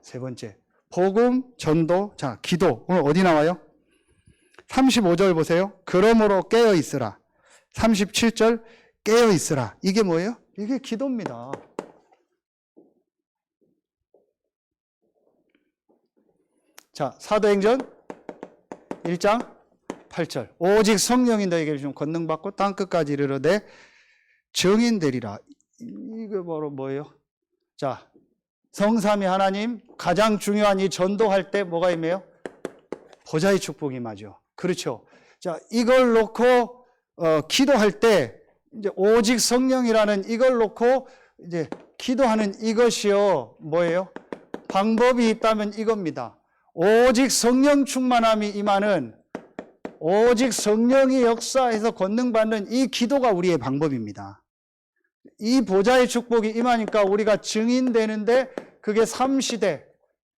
세 번째 복음, 전도, 자 기도. 오늘 어디 나와요? 35절 보세요. 그러므로 깨어 있으라. 37절 깨어 있으라. 이게 뭐예요? 이게 기도입니다. 자, 사도행전 1장 8절. 오직 성령이 너에게 좀 권능받고 땅끝까지 이르러되 증인되리라. 이거 바로 뭐예요? 자, 성삼위 하나님 가장 중요한 이 전도할 때 뭐가 임해요? 보좌의 축복이 임하죠. 그렇죠. 자, 이걸 놓고 기도할 때 이제 오직 성령이라는 이걸 놓고 이제 기도하는 이것이요. 뭐예요? 방법이 있다면 이겁니다. 오직 성령 충만함이 임하는 오직 성령이 역사해서 권능받는 이 기도가 우리의 방법입니다. 이 보좌의 축복이 임하니까 우리가 증인되는데 그게 3시대,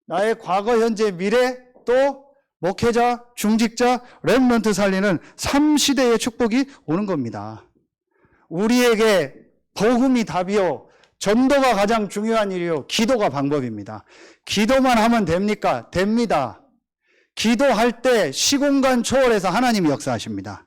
나의 과거, 현재, 미래, 또 목회자, 중직자, 렘넌트 살리는 3시대의 축복이 오는 겁니다. 우리에게 복음이 답이요. 전도가 가장 중요한 일이요. 기도가 방법입니다. 기도만 하면 됩니까? 됩니다. 기도할 때 시공간 초월해서 하나님이 역사하십니다.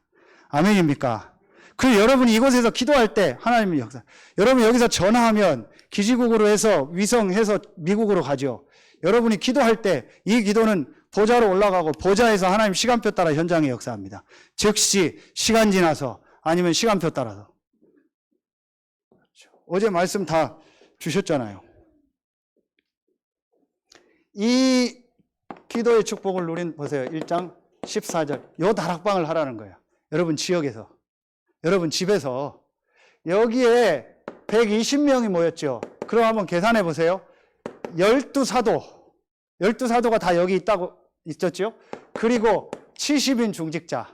아멘입니까? 그 여러분이 이곳에서 기도할 때 하나님이 역사. 여러분 여기서 전화하면 기지국으로 해서 위성해서 미국으로 가죠. 여러분이 기도할 때 이 기도는 보좌로 올라가고 보좌에서 하나님 시간표 따라 현장에 역사합니다. 즉시 시간 지나서 아니면 시간표 따라서. 어제 말씀 다 주셨잖아요. 이 기도의 축복을 누린 보세요. 1장 14절. 요 다락방을 하라는 거예요. 여러분 지역에서. 여러분 집에서. 여기에 120명이 모였죠. 그럼 한번 계산해 보세요. 12사도가 다 여기 있었죠. 그리고 70인 중직자.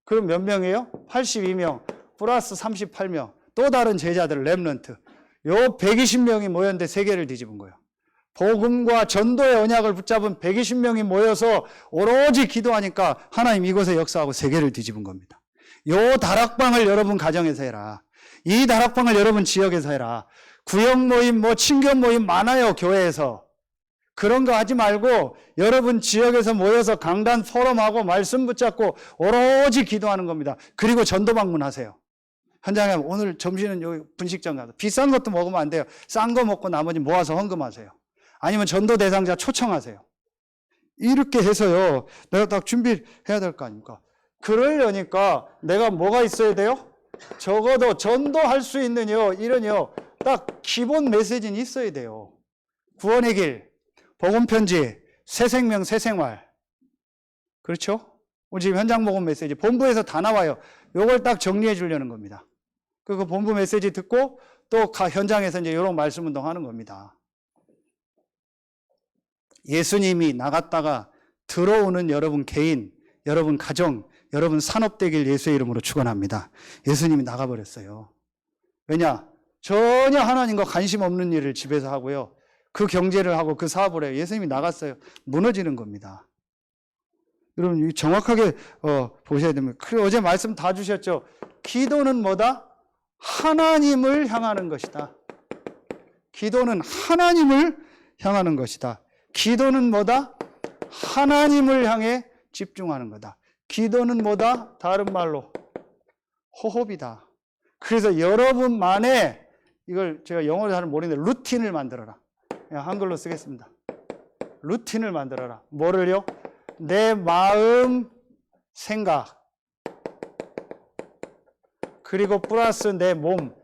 그럼 몇 명이에요? 82명 플러스 38명. 또 다른 제자들 렘넌트. 요 120명이 모였는데 세계를 뒤집은 거예요. 복음과 전도의 언약을 붙잡은 120명이 모여서 오로지 기도하니까 하나님 이곳에 역사하고 세계를 뒤집은 겁니다. 요 다락방을 여러분 가정에서 해라. 이 다락방을 여러분 지역에서 해라. 구역 모임, 친교 모임 많아요, 교회에서. 그런 거 하지 말고 여러분 지역에서 모여서 강단 포럼하고 말씀 붙잡고 오로지 기도하는 겁니다. 그리고 전도 방문하세요. 현장에 오늘 점심은 여기 분식점 가서 비싼 것도 먹으면 안 돼요. 싼 거 먹고 나머지 모아서 헌금하세요. 아니면 전도 대상자 초청하세요. 이렇게 해서요. 내가 딱 준비해야 될 거 아닙니까? 그러려니까 내가 뭐가 있어야 돼요? 적어도 전도할 수 있는 이런 딱 기본 메시지는 있어야 돼요. 구원의 길, 복음편지, 새 생명, 새 생활. 그렇죠? 오늘 지금 현장 복음 메시지 본부에서 다 나와요. 요걸 딱 정리해 주려는 겁니다. 그 본부 메시지 듣고 또 현장에서 이제 이런 말씀 운동하는 겁니다. 예수님이 나갔다가 들어오는 여러분 개인, 여러분 가정, 여러분 산업 되길 예수의 이름으로 축원합니다. 예수님이 나가버렸어요. 왜냐? 전혀 하나님과 관심 없는 일을 집에서 하고요. 그 경제를 하고 그 사업을 해요. 예수님이 나갔어요. 무너지는 겁니다. 여러분 정확하게 보셔야 됩니다. 어제 말씀 다 주셨죠. 기도는 뭐다? 하나님을 향하는 것이다. 기도는 하나님을 향하는 것이다. 기도는 뭐다? 하나님을 향해 집중하는 거다. 기도는 뭐다? 다른 말로 호흡이다. 그래서 여러분만의 이걸 제가 영어로 잘 모르는데 루틴을 만들어라. 한글로 쓰겠습니다. 루틴을 만들어라. 뭐를요? 내 마음, 생각 그리고 플러스 내 몸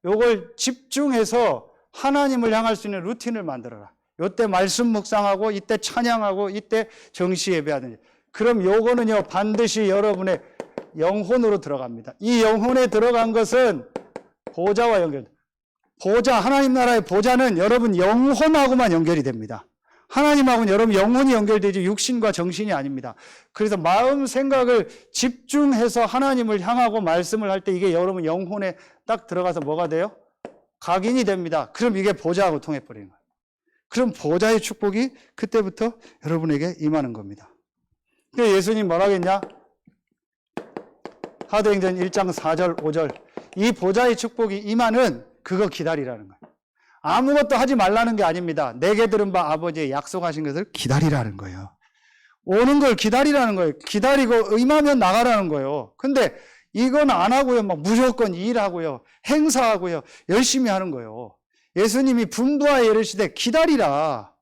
요걸 집중해서 하나님을 향할 수 있는 루틴을 만들어라. 요때 말씀 묵상하고 이때 찬양하고 이때 정시 예배하든지. 그럼 요거는요 반드시 여러분의 영혼으로 들어갑니다. 이 영혼에 들어간 것은 보좌와 연결. 보좌, 하나님 나라의 보좌는 여러분 영혼하고만 연결이 됩니다. 하나님하고는 여러분 영혼이 연결되지 육신과 정신이 아닙니다. 그래서 마음 생각을 집중해서 하나님을 향하고 말씀을 할 때 이게 여러분 영혼에 딱 들어가서 뭐가 돼요? 각인이 됩니다. 그럼 이게 보좌하고 통해버리는 거예요. 그럼 보좌의 축복이 그때부터 여러분에게 임하는 겁니다. 근데 예수님 뭐라 했냐? 사도행전 1장 4절 5절 이 보좌의 축복이 임하는 그거 기다리라는 거예요. 아무것도 하지 말라는 게 아닙니다. 내게 들은 바 아버지의 약속하신 것을 기다리라는 거예요. 오는 걸 기다리라는 거예요. 기다리고 임하면 나가라는 거예요. 근데 이건 안 하고요. 막 무조건 일하고요. 행사하고요. 열심히 하는 거예요. 예수님이 분부하여 이르시되 기다리라.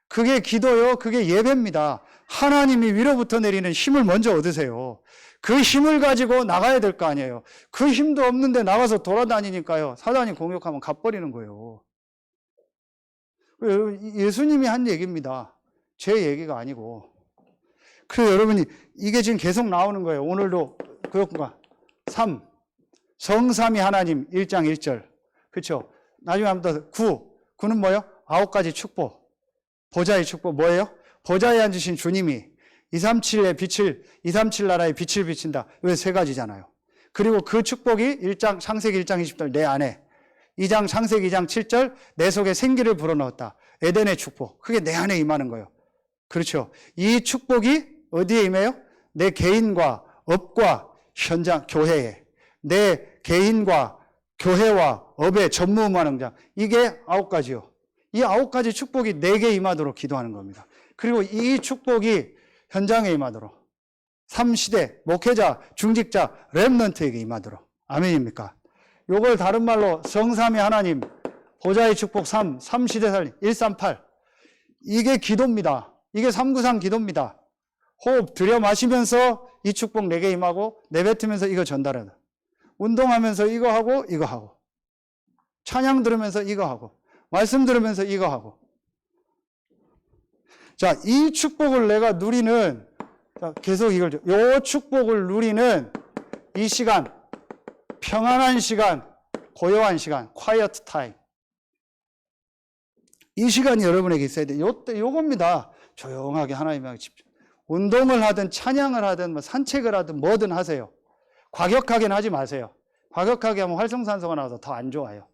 그게 기도요. 그게 예배입니다. 하나님이 위로부터 내리는 힘을 먼저 얻으세요. 그 힘을 가지고 나가야 될 거 아니에요. 그 힘도 없는데 나가서 돌아다니니까요. 사단이 공격하면 갚버리는 거예요. 예수님이 한 얘기입니다. 제 얘기가 아니고. 그래서 여러분이 이게 지금 계속 나오는 거예요. 오늘도 그렇구나. 3. 성삼위 하나님 1장 1절. 그렇죠? 나중에 한번 더 9. 9는 뭐예요? 9가지 축복. 보좌의 축복 뭐예요? 보좌에 앉으신 주님이 237의 빛을 237 나라의 빛을 비친다. 왜 세 가지잖아요. 그리고 그 축복이 1장 창세기 1장 20절 내 안에 2장 창세기 2장 7절 내 속에 생기를 불어넣었다. 에덴의 축복. 그게 내 안에 임하는 거예요. 그렇죠. 이 축복이 어디에 임해요? 내 개인과 업과 현장 교회에 내 개인과 교회와 업에 전무후무한 장 이게 9가지요. 이 9가지 축복이 내게 임하도록 기도하는 겁니다. 그리고 이 축복이 현장에 임하도록 3시대 목회자, 중직자, 렘넌트에게 임하도록. 아멘입니까? 요걸 다른 말로 성삼위 하나님, 보좌의 축복 3, 3시대 살림, 138. 이게 기도입니다. 이게 393 기도입니다. 호흡 들여 마시면서 이 축복 내게 임하고 내뱉으면서 이거 전달하다. 운동하면서 이거 하고 찬양 들으면서 이거 하고 말씀 들으면서 이거 하고. 자, 이 축복을 내가 누리는, 자, 계속 이걸 요 축복을 누리는 이 시간, 평안한 시간, 고요한 시간, quiet time. 이 시간이 여러분에게 있어야 돼. 요겁니다. 조용하게 하나님께 집중. 운동을 하든 찬양을 하든 뭐 산책을 하든 뭐든 하세요. 과격하게는 하지 마세요. 과격하게 하면 활성산소가 나와서 더 안 좋아요.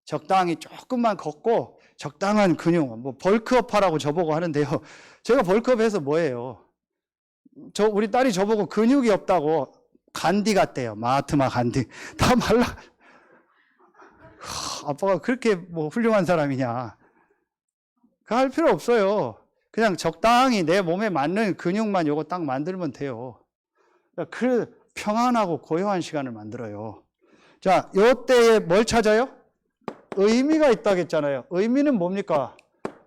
적당히 조금만 걷고 적당한 근육, 뭐 벌크업 하라고 저보고 하는데요. 제가 벌크업 해서 뭐예요? 우리 딸이 저보고 근육이 없다고 간디 같대요. 마하트마 간디. 다 말라. 아빠가 그렇게 뭐 훌륭한 사람이냐. 그 할 필요 없어요. 그냥 적당히 내 몸에 맞는 근육만 요거 딱 만들면 돼요. 그 평안하고 고요한 시간을 만들어요. 자, 요때에 뭘 찾아요? 의미가 있다겠잖아요. 의미는 뭡니까?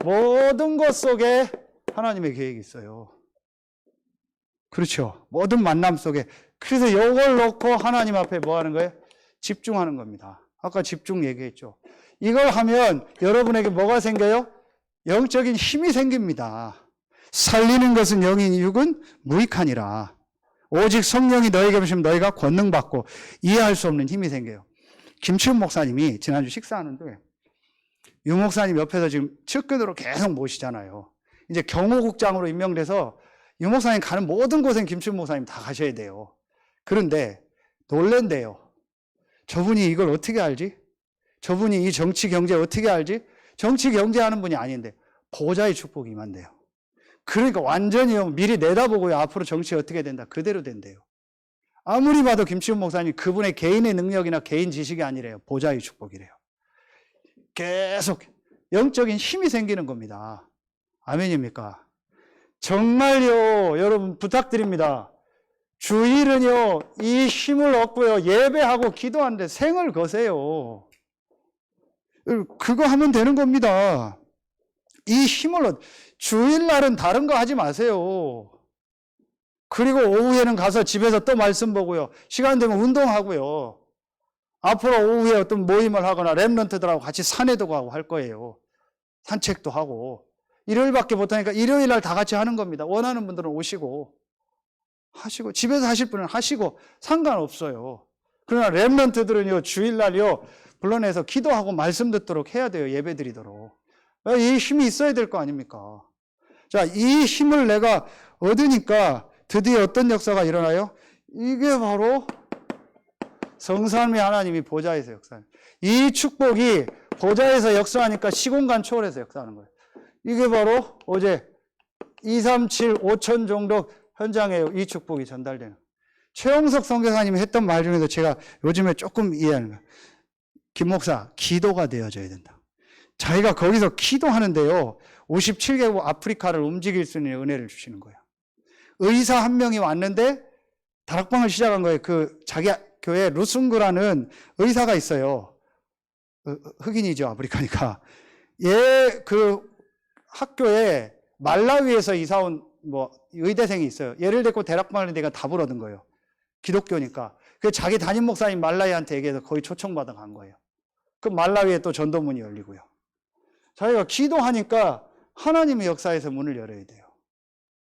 모든 것 속에 하나님의 계획이 있어요. 그렇죠. 모든 만남 속에. 그래서 이걸 놓고 하나님 앞에 뭐 하는 거예요? 집중하는 겁니다. 아까 집중 얘기했죠. 이걸 하면 여러분에게 뭐가 생겨요? 영적인 힘이 생깁니다. 살리는 것은 영인 육은 무익하니라. 오직 성령이 너에게 오시면 너희가 권능받고 이해할 수 없는 힘이 생겨요. 김치훈 목사님이 지난주 식사하는데 유 목사님 옆에서 지금 측근으로 계속 모시잖아요. 이제 경호국장으로 임명돼서 유 목사님 가는 모든 곳엔 김치훈 목사님 다 가셔야 돼요. 그런데 놀랜대요. 저분이 이걸 어떻게 알지? 저분이 이 정치 경제 어떻게 알지? 정치 경제하는 분이 아닌데 보좌의 축복이 임한대요. 그러니까 완전히요, 미리 내다보고요, 앞으로 정치 어떻게 된다, 그대로 된대요. 아무리 봐도 김치훈 목사님 그분의 개인의 능력이나 개인 지식이 아니래요. 보좌의 축복이래요. 계속 영적인 힘이 생기는 겁니다. 아멘입니까? 정말요, 여러분 부탁드립니다. 주일은요, 이 힘을 얻고요, 예배하고 기도하는데 생을 거세요. 그거 하면 되는 겁니다. 이 힘을 주일날은 다른 거 하지 마세요. 그리고 오후에는 가서 집에서 또 말씀 보고요. 시간 되면 운동하고요. 앞으로 오후에 어떤 모임을 하거나 랩런트들하고 같이 산에도 가고 할 거예요. 산책도 하고. 일요일밖에 못하니까 일요일날 다 같이 하는 겁니다. 원하는 분들은 오시고 하시고 집에서 하실 분은 하시고 상관없어요. 그러나 랩런트들은요, 주일날요 불러내서 기도하고 말씀 듣도록 해야 돼요. 예배 드리도록. 이 힘이 있어야 될 거 아닙니까? 자, 이 힘을 내가 얻으니까 드디어 어떤 역사가 일어나요? 이게 바로 성삼위 하나님이 보좌에서 역사해요. 이 축복이 보좌에서 역사하니까 시공간 초월해서 역사하는 거예요. 이게 바로 어제 237, 5천 정도 현장에 이 축복이 전달되는. 최영석 선교사님이 했던 말 중에서 제가 요즘에 조금 이해하는 거예요. 김 목사, 기도가 되어져야 된다. 자기가 거기서 기도하는데요, 57개국 아프리카를 움직일 수 있는 은혜를 주시는 거예요. 의사 한 명이 왔는데 다락방을 시작한 거예요. 그 자기 교회 루승그라는 의사가 있어요. 흑인이죠, 아프리카니까. 얘 그 학교에 말라위에서 이사 온 뭐 의대생이 있어요. 얘를 데리고 다락방을 내가 답을 얻은 거예요. 기독교니까. 그 자기 담임 목사님 말라위한테 얘기해서 거의 초청받아 간 거예요. 그 말라위에 또 전도문이 열리고요. 자기가 기도하니까 하나님의 역사에서 문을 열어야 돼요.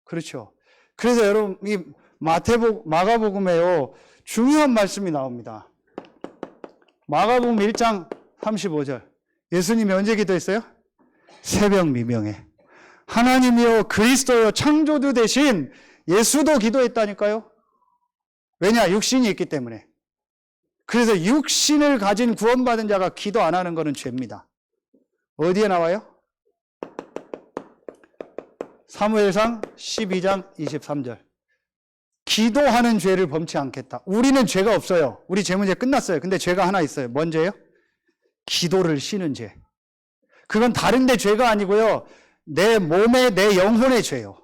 그렇죠. 그래서 여러분, 이 마가복음에요, 중요한 말씀이 나옵니다. 마가복음 1장 35절. 예수님이 언제 기도했어요? 새벽 미명에. 하나님이요, 그리스도요, 창조주 대신 예수도 기도했다니까요. 왜냐? 육신이 있기 때문에. 그래서 육신을 가진 구원받은 자가 기도 안 하는 것은 죄입니다. 어디에 나와요? 사무엘상 12장 23절. 기도하는 죄를 범치 않겠다. 우리는 죄가 없어요. 우리 죄 문제 끝났어요. 근데 죄가 하나 있어요. 뭔 죄요? 기도를 쉬는 죄. 그건 다른 데 죄가 아니고요, 내 몸에, 내 영혼의 죄요.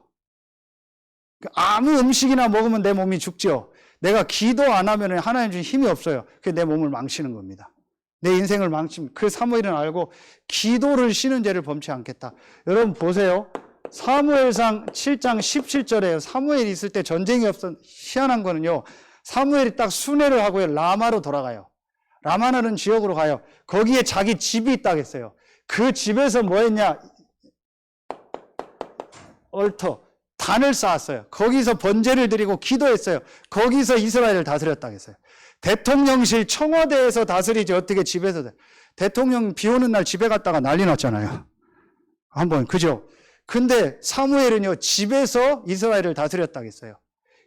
아무 음식이나 먹으면 내 몸이 죽죠. 내가 기도 안 하면 하나님 주신 힘이 없어요. 그게 내 몸을 망치는 겁니다. 내 인생을 망칩니다. 그래서 사무엘은 알고 기도를 쉬는 죄를 범치 않겠다. 여러분 보세요. 사무엘상 7장 17절에요. 사무엘이 있을 때 전쟁이 없어. 희한한 거는요. 사무엘이 딱 순회를 하고요. 라마로 돌아가요. 라마라는 지역으로 가요. 거기에 자기 집이 있다고 했어요. 그 집에서 뭐 했냐? 얼터, 단을 쌓았어요. 거기서 번제를 드리고 기도했어요. 거기서 이스라엘을 다스렸다고 했어요. 대통령실 청와대에서 다스리지 어떻게 집에서. 대통령 비 오는 날 집에 갔다가 난리 났잖아요. 한번, 그죠? 근데 사무엘은요, 집에서 이스라엘을 다스렸다고 했어요.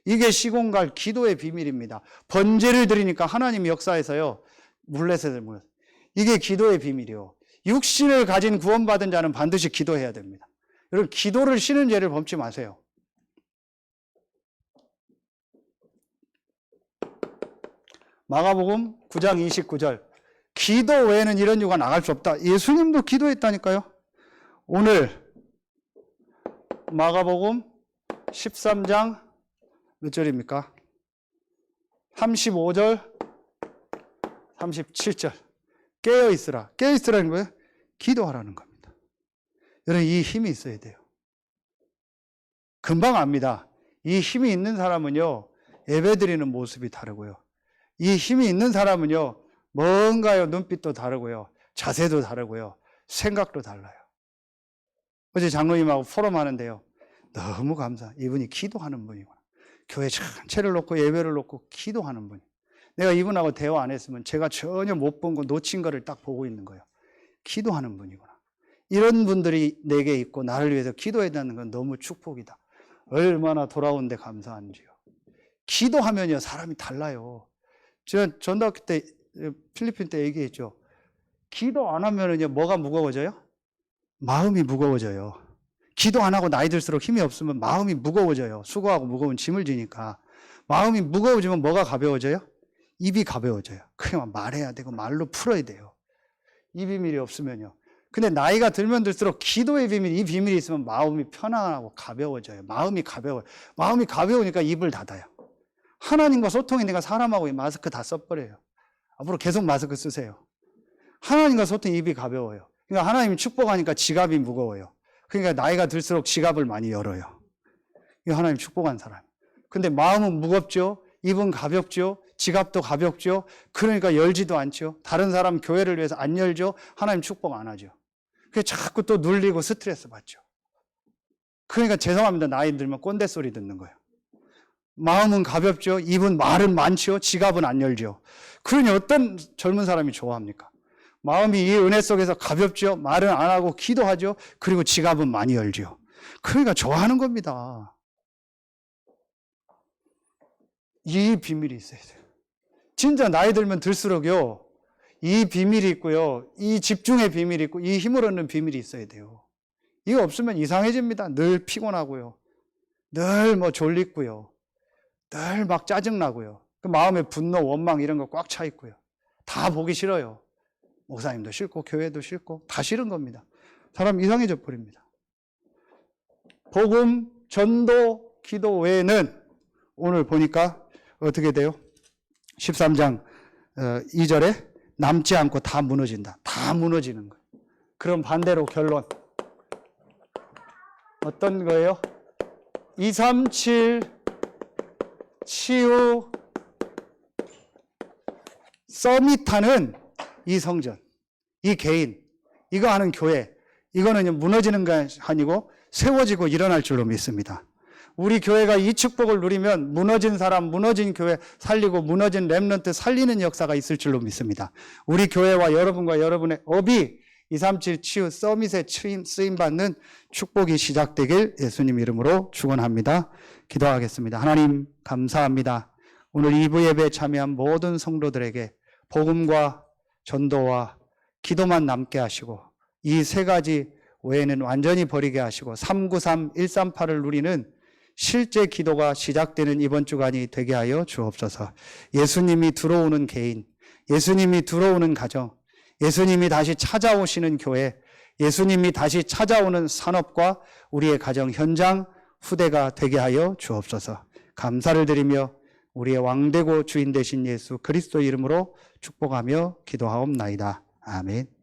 이게 시공갈 기도의 비밀입니다. 번제를 드리니까 하나님이 역사에서요, 물레셋을 물렸어요. 이게 기도의 비밀이요. 육신을 가진 구원받은 자는 반드시 기도해야 됩니다. 여러분, 기도를 쉬는 죄를 범치 마세요. 마가복음 9장 29절. 기도 외에는 이런 유가 나갈 수 없다. 예수님도 기도했다니까요. 오늘 마가복음 13장 몇 절입니까? 35절, 37절. 깨어있으라. 깨어있으라는 거예요? 기도하라는 겁니다. 여러분, 이 힘이 있어야 돼요. 금방 압니다. 이 힘이 있는 사람은요, 예배드리는 모습이 다르고요. 이 힘이 있는 사람은요, 뭔가요, 눈빛도 다르고요, 자세도 다르고요, 생각도 달라요. 어제 장로님하고 포럼 하는데요, 너무 감사. 이분이 기도하는 분이구나. 교회 전체를 놓고 예배를 놓고 기도하는 분이. 내가 이분하고 대화 안 했으면 제가 전혀 못 본 거, 놓친 거를 딱 보고 있는 거예요. 기도하는 분이구나. 이런 분들이 내게 있고 나를 위해서 기도해달라는 건 너무 축복이다. 얼마나 돌아온데 감사한지요. 기도하면요, 사람이 달라요. 제가 전도학교 때, 필리핀 때 얘기했죠. 기도 안 하면은요, 뭐가 무거워져요? 마음이 무거워져요. 기도 안 하고 나이 들수록 힘이 없으면 마음이 무거워져요. 수고하고 무거운 짐을 지니까. 마음이 무거워지면 뭐가 가벼워져요? 입이 가벼워져요. 그냥 말해야 되고 말로 풀어야 돼요. 이 비밀이 없으면요. 근데 나이가 들면 들수록 기도의 비밀, 이 비밀이 있으면 마음이 편안하고 가벼워져요. 마음이 가벼워요. 마음이 가벼우니까 입을 닫아요. 하나님과 소통이니까 사람하고 마스크 다 써버려요. 앞으로 계속 마스크 쓰세요. 하나님과 소통 입이 가벼워요. 그러니까 하나님이 축복하니까 지갑이 무거워요. 그러니까 나이가 들수록 지갑을 많이 열어요. 이거 하나님 축복한 사람. 근데 마음은 무겁죠. 입은 가볍죠. 지갑도 가볍죠. 그러니까 열지도 않죠. 다른 사람 교회를 위해서 안 열죠. 하나님 축복 안 하죠. 그래서 자꾸 또 눌리고 스트레스 받죠. 그러니까 죄송합니다. 나이 들면 꼰대 소리 듣는 거예요. 마음은 가볍죠. 입은 말은 많죠. 지갑은 안 열죠. 그러니 어떤 젊은 사람이 좋아합니까? 마음이 이 은혜 속에서 가볍죠. 말은 안 하고 기도하죠. 그리고 지갑은 많이 열죠. 그러니까 좋아하는 겁니다. 이 비밀이 있어야 돼요. 진짜 나이 들면 들수록요, 이 비밀이 있고요, 이 집중의 비밀이 있고, 이 힘을 얻는 비밀이 있어야 돼요. 이거 없으면 이상해집니다. 늘 피곤하고요. 늘 뭐 졸리고요. 늘 막 짜증나고요. 그 마음에 분노, 원망 이런 거 꽉 차 있고요. 다 보기 싫어요. 목사님도 싫고 교회도 싫고 다 싫은 겁니다. 사람 이상해져 버립니다. 복음, 전도, 기도 외에는 오늘 보니까 어떻게 돼요? 13장 2절에 남지 않고 다 무너진다. 다 무너지는 거예요. 그럼 반대로 결론. 어떤 거예요? 237 치유 서밋하는 이 성전, 이 개인, 이거 하는 교회, 이거는 무너지는 게 아니고 세워지고 일어날 줄로 믿습니다. 우리 교회가 이 축복을 누리면 무너진 사람, 무너진 교회 살리고 무너진 렘넌트 살리는 역사가 있을 줄로 믿습니다. 우리 교회와 여러분과 여러분의 업이 237 치유 서밋에 쓰임받는 축복이 시작되길 예수님 이름으로 축원합니다. 기도하겠습니다. 하나님 감사합니다. 오늘 2부 예배에 참여한 모든 성도들에게 복음과 전도와 기도만 남게 하시고 이 세 가지 외에는 완전히 버리게 하시고 393, 138을 누리는 실제 기도가 시작되는 이번 주간이 되게 하여 주옵소서. 예수님이 들어오는 개인, 예수님이 들어오는 가정, 예수님이 다시 찾아오시는 교회, 예수님이 다시 찾아오는 산업과 우리의 가정 현장 후대가 되게 하여 주옵소서. 감사를 드리며 우리의 왕되고 주인 되신 예수 그리스도 이름으로 축복하며 기도하옵나이다. 아멘.